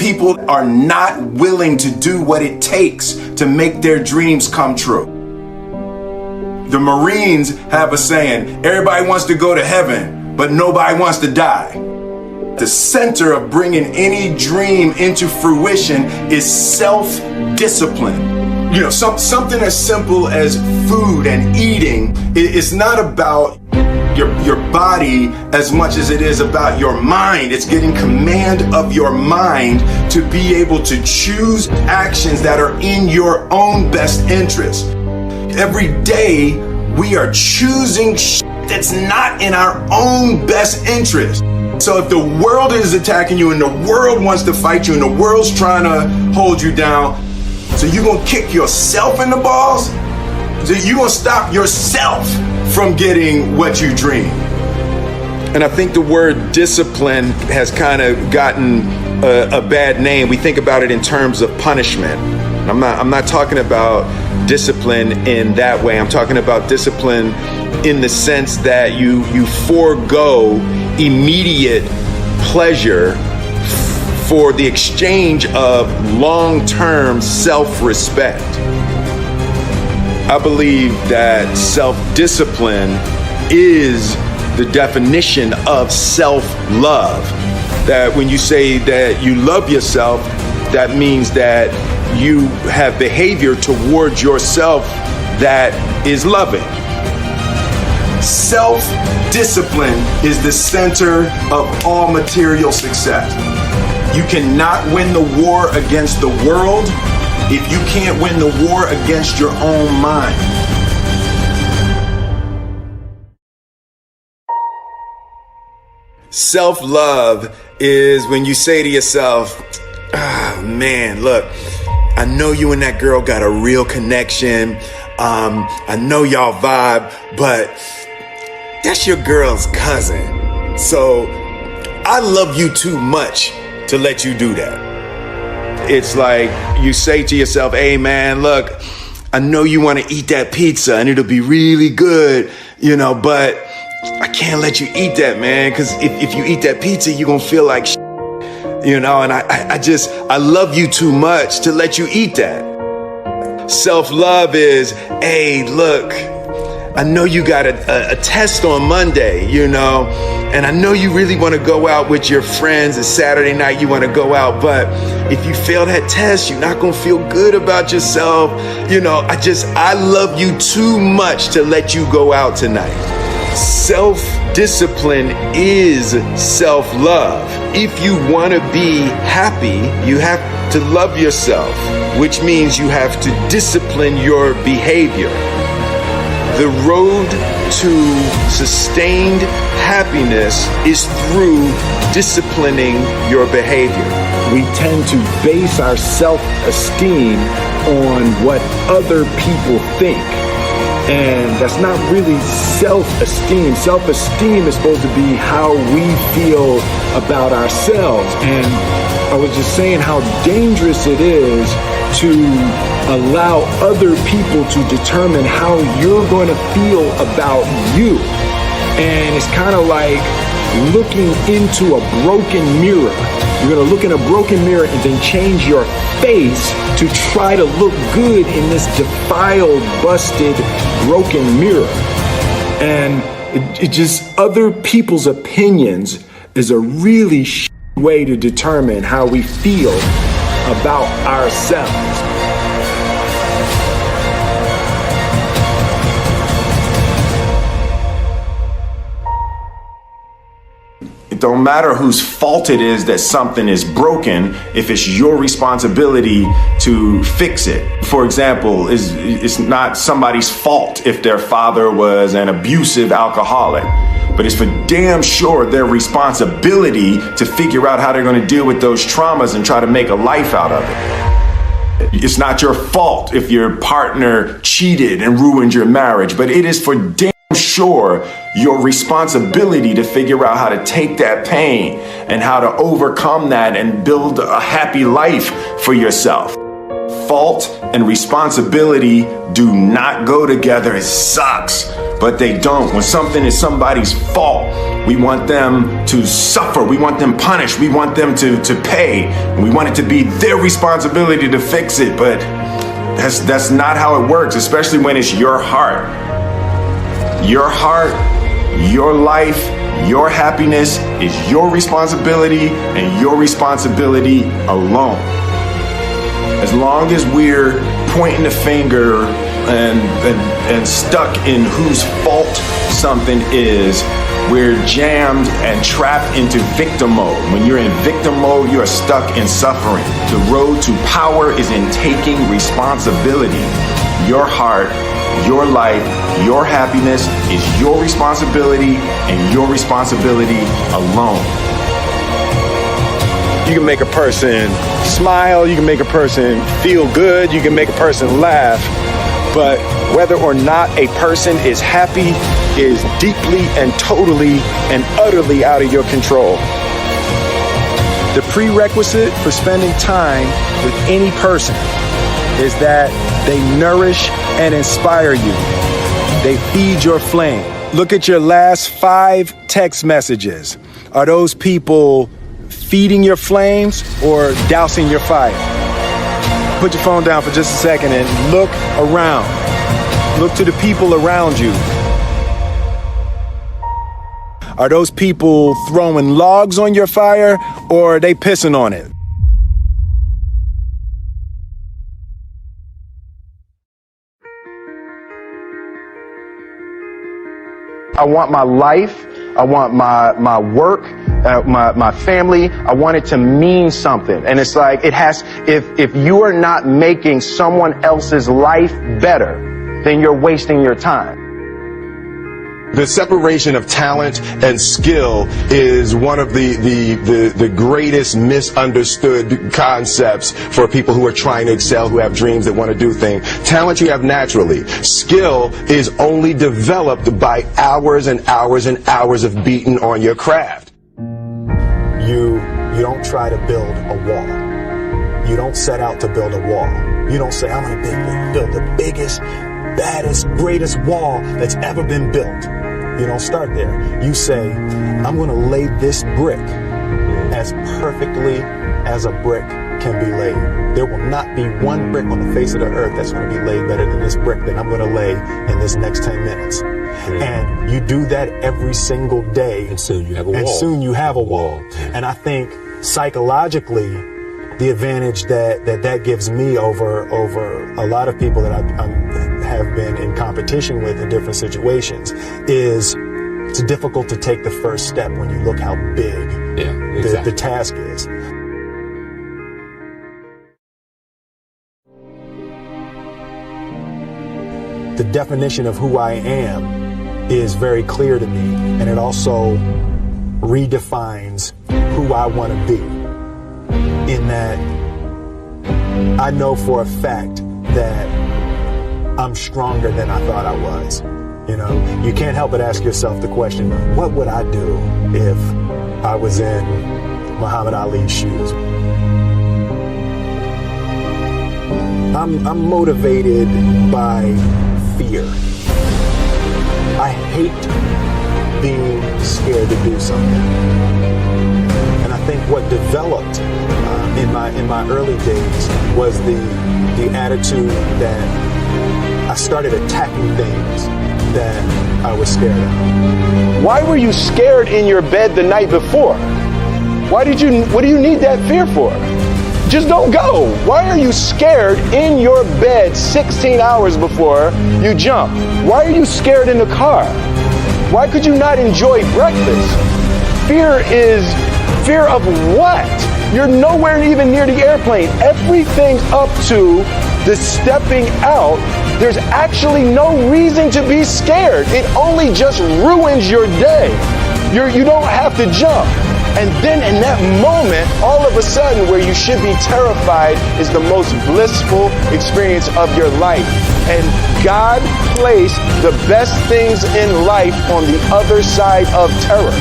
people are not willing to do what it takes to make their dreams come true. The Marines have a saying, everybody wants to go to heaven, but nobody wants to die. The center of bringing any dream into fruition is self-discipline. You know, something as simple as food and eating is not about your body as much as it is about your mind. It's getting command of your mind to be able to choose actions that are in your own best interest. Every day we are choosing that's not in our own best interest. So if the world is attacking you and the world wants to fight you and the world's trying to hold you down, so you're gonna kick yourself in the balls? So you're gonna stop yourself from getting what you dream. And I think the word discipline has kind of gotten a bad name. We think about it in terms of punishment. I'm not talking about discipline in that way. I'm talking about discipline in the sense that you forego immediate pleasure for the exchange of long-term self-respect. I believe that self-discipline is the definition of self-love. That when you say that you love yourself, that means that you have behavior towards yourself that is loving. Self-discipline is the center of all material success. You cannot win the war against the world if you can't win the war against your own mind. Self-love is when you say to yourself, oh man, look, I know you and that girl got a real connection. I know y'all vibe, but that's your girl's cousin. So I love you too much to let you do that. It's like you say to yourself, hey man, look, I know you want to eat that pizza and it'll be really good, you know, but I can't let you eat that, man, because if you eat that pizza, you're going to feel like shit, you know, and I love you too much to let you eat that. Self-love is, hey, look, I know you got a test on Monday, you know, and I know you really want to go out with your friends. It's Saturday night, you want to go out, but if you fail that test, you're not going to feel good about yourself. You know, I love you too much to let you go out tonight. Self-discipline is self-love. If you want to be happy, you have to love yourself, which means you have to discipline your behavior. The road to sustained happiness is through disciplining your behavior. We tend to base our self-esteem on what other people think. And that's not really self-esteem. Self-esteem is supposed to be how we feel about ourselves. And I was just saying how dangerous it is to allow other people to determine how you're going to feel about you. And it's kind of like looking into a broken mirror. You're going to look in a broken mirror and then change your face to try to look good in this defiled, busted, broken mirror. And it just, other people's opinions is a really way to determine how we feel about ourselves. It don't matter whose fault it is that something is broken if it's your responsibility to fix it. For example, it's not somebody's fault if their father was an abusive alcoholic, but it's for damn sure their responsibility to figure out how they're going to deal with those traumas and try to make a life out of it. It's not your fault if your partner cheated and ruined your marriage, but it is for damn sure your responsibility to figure out how to take that pain and how to overcome that and build a happy life for yourself. Fault and responsibility do not go together. It sucks but they don't. When something is somebody's fault, we want them to suffer. We want them punished. We want them to pay. We want it to be their responsibility to fix it, but that's not how it works, especially when it's your heart. Your heart, your life, your happiness is your responsibility and your responsibility alone. As long as we're pointing the finger and stuck in whose fault something is, we're jammed and trapped into victim mode. When you're in victim mode, you are stuck in suffering. The road to power is in taking responsibility. Your heart, your life, your happiness is your responsibility and your responsibility alone. You can make a person smile, you can make a person feel good, you can make a person laugh, but whether or not a person is happy is deeply and totally and utterly out of your control. The prerequisite for spending time with any person is that they nourish and inspire you. They feed your flame. Look at your last 5 text messages. Are those people feeding your flames or dousing your fire? Put your phone down for just a second and look around. Look to the people around you. Are those people throwing logs on your fire or are they pissing on it? I want my life, I want my work, my family, I want it to mean something. And it's like, if you are not making someone else's life better, then you're wasting your time. The separation of talent and skill is one of the greatest misunderstood concepts for people who are trying to excel, who have dreams, that want to do things. Talent you have naturally. Skill is only developed by hours and hours and hours of beating on your craft. You don't try to build a wall. You don't set out to build a wall. You don't say, I'm going to build the biggest, baddest, greatest wall that's ever been built. You don't start there. You say, I'm going to lay this brick as perfectly as a brick can be laid. There will not be one brick on the face of the earth that's going to be laid better than this brick that I'm going to lay in this next 10 minutes. And you do that every single day. And soon you have a wall. And soon you have a wall. And I think psychologically, the advantage that gives me over a lot of people that I have been in competition with in different situations is it's difficult to take the first step when you look how big the task is. The definition of who I am is very clear to me, and it also redefines who I want to be. In that I know for a fact that I'm stronger than I thought I was. You know, you can't help but ask yourself the question, what would I do if I was in Muhammad Ali's shoes? I'm motivated by fear. I hate being scared to do something. And I think what developed in my early days was the attitude that I started attacking things that I was scared of. Why were you scared in your bed the night before? What do you need that fear for? Just don't go. Why are you scared in your bed 16 hours before you jump? Why are you scared in the car? Why could you not enjoy breakfast? Fear is fear of what? You're nowhere even near the airplane. Everything's up to the stepping out. There's actually no reason to be scared. It only just ruins your day. You don't have to jump. And then in that moment, all of a sudden, where you should be terrified is the most blissful experience of your life. And God placed the best things in life on the other side of terror.